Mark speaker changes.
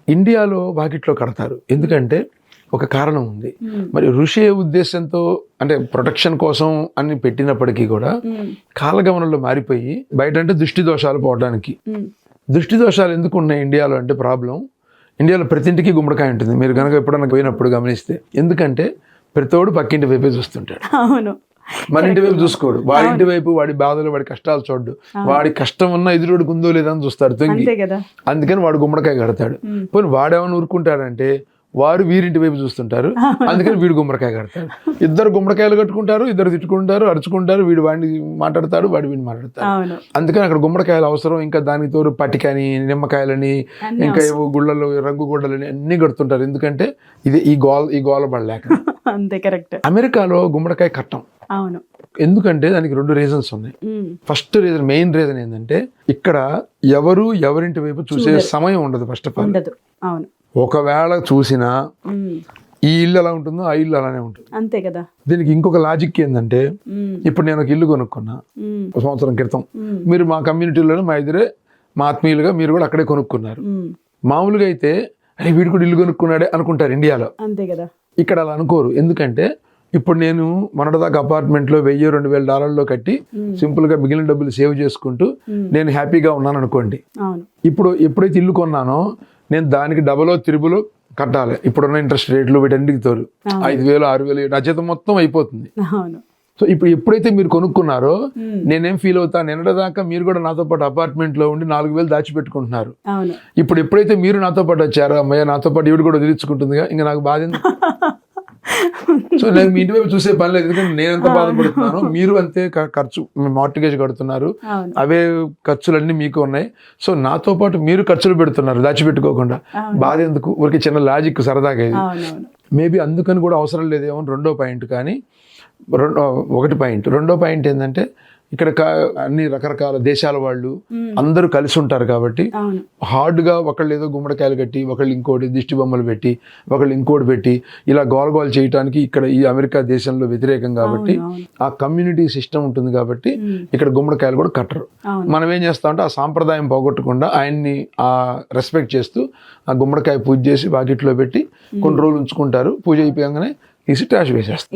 Speaker 1: ఇండియాలో వాకిట్లో కడతారు, ఎందుకంటే ఒక కారణం ఉంది. మరి ఋషి ఏ ఉద్దేశంతో అంటే ప్రొటెక్షన్ కోసం అని పెట్టినప్పటికీ కూడా కాలగమనంలో మారిపోయి బయట అంటే దృష్టి దోషాలు పోవడానికి. దృష్టి దోషాలు ఎందుకు ఉన్నాయి ఇండియాలో అంటే ప్రాబ్లం, ఇండియాలో ప్రతి ఇంటికి గుమ్మడికాయ ఉంటుంది. మీరు కనుక ఎప్పుడన్నా పోయినప్పుడు గమనిస్తే, ఎందుకంటే ప్రతోడు పక్కింటి వైపే చూస్తుంటాడు.
Speaker 2: అవును,
Speaker 1: మన ఇంటి వైపు చూసుకోడు, వాడి ఇంటి వైపు వాడి బాధలు వాడి కష్టాలు చూడ్డు, వాడి కష్టం ఉన్న ఎదురుడికి ఉందో లేదా అని చూస్తాడు తొంగి. అందుకని వాడు గుమ్మడికాయ కడతాడు. పోనీ వాడేమని ఊరుకుంటాడంటే వాడు వీరింటి వైపు చూస్తుంటారు, అందుకని వీడు గుమ్మడికాయ కడతాడు. ఇద్దరు గుమ్మడికాయలు కట్టుకుంటారు, ఇద్దరు తిట్టుకుంటారు, అరుచుకుంటారు, వీడు వాడిని మాట్లాడతాడు, వాడు వీడిని మాట్లాడతాడు. అందుకని అక్కడ గుమ్మడికాయలు అవసరం. ఇంకా దానికి తోడు పట్టికని, నిమ్మకాయలని, ఇంకా ఏవో గుళ్ళలు, రంగు గుడ్డలని అన్ని కడుతుంటారు. ఎందుకంటే ఇది ఈ గోల పడలేక.
Speaker 2: అంతే, కరెక్ట్.
Speaker 1: అమెరికాలో గుమ్మడికాయ కట్టం.
Speaker 2: అవును,
Speaker 1: ఎందుకంటే దానికి 2 రీజన్స్ ఉన్నాయి. ఫస్ట్ రీజన్, మెయిన్ రీజన్ ఏంటంటే ఇక్కడ ఎవరు ఎవరింటి వైపు చూసే సమయం ఉండదు. ఫస్ట్ ఆఫ్ ఆల్
Speaker 2: అవును,
Speaker 1: ఒకవేళ చూసినా ఈ ఇల్లు ఎలా ఉంటుందో ఆ ఇల్లు అలానే ఉంటుంది.
Speaker 2: అంతే కదా.
Speaker 1: దీనికి ఇంకొక లాజిక్ ఏంటంటే, ఇప్పుడు నేను ఒక ఇల్లు కొనుక్కున్నా 1 సంవత్సరం క్రితం, మీరు మా కమ్యూనిటీలోనే మా ఎదురే మా ఆత్మీయులుగా మీరు కూడా అక్కడే కొనుక్కున్నారు. మామూలుగా అయితే అరే వీడు కూడా ఇల్లు కొనుక్కున్నాడే అనుకుంటారు ఇండియాలో.
Speaker 2: అంతే కదా. ఇక్కడ
Speaker 1: అలా అనుకోరు. ఎందుకంటే ఇప్పుడు నేను మొన్నటిదాకా అపార్ట్మెంట్లో $1000-2000 కట్టి సింపుల్ గా మిగిలిన డబ్బులు సేవ్ చేసుకుంటూ నేను హ్యాపీగా ఉన్నాను అనుకోండి. ఇప్పుడు ఎప్పుడైతే ఇల్లు కొన్నానో నేను దానికి డబుల్ త్రిబుల్ కట్టాలి. ఇప్పుడున్న ఇంట్రెస్ట్ రేట్లు వీటన్నిటికి తోడు 5000-6000 నా జీతం మొత్తం అయిపోతుంది. సో ఇప్పుడు ఎప్పుడైతే మీరు కొనుక్కున్నారో నేనేం ఫీల్ అవుతాను, నిన్నటిదాకా మీరు కూడా నాతో పాటు అపార్ట్మెంట్ లో ఉండి 4000 దాచిపెట్టుకుంటున్నారు. ఇప్పుడు ఎప్పుడైతే మీరు నాతో పాటు వచ్చారో, అమ్మయ్య నాతో పాటు ఈవిడ కూడా వదిలించుకుంటుందిగా, ఇంకా నాకు బాధ. సో నేను మీ ఇంటి వైపు చూసే పని లేదు, ఎందుకంటే నేను ఎంత బాధపడుతున్నాను, మీరు అంతే ఖర్చు మార్టిగేజ్ కడుతున్నారు, అవే ఖర్చులన్నీ మీకు ఉన్నాయి. సో నాతో పాటు మీరు ఖర్చులు పెడుతున్నారు దాచిపెట్టుకోకుండా, బాధ ఎందుకు, ఊరికి చిన్న లాజిక్ సరదాగా ఇది. మేబీ అందుకని కూడా అవసరం లేదేమో. రెండో పాయింట్ కానీ ఒకటి పాయింట్. రెండో పాయింట్ ఏంటంటే ఇక్కడ అన్ని రకరకాల దేశాల వాళ్ళు అందరూ కలిసి ఉంటారు కాబట్టి హార్డ్గా ఒకళ్ళు ఏదో గుమ్మడికాయలు కట్టి, ఒకళ్ళు ఇంకోటి దిష్టి బొమ్మలు పెట్టి, ఒకళ్ళు ఇంకోటి పెట్టి ఇలా గోలగోలు చేయడానికి ఇక్కడ ఈ అమెరికా దేశంలో వ్యతిరేకం కాబట్టి ఆ కమ్యూనిటీ సిస్టమ్ ఉంటుంది కాబట్టి ఇక్కడ గుమ్మడికాయలు కూడా కట్టరు. మనం ఏం చేస్తామంటే ఆ సాంప్రదాయం పోగొట్టకుండా ఆయన్ని ఆ రెస్పెక్ట్ చేస్తూ ఆ గుమ్మడికాయ పూజ చేసి వాకిట్లో పెట్టి కొన్ని రోజులు ఉంచుకుంటారు. పూజ అయిపోయాగానే తీసి ట్రాష్ వేసేస్తారు.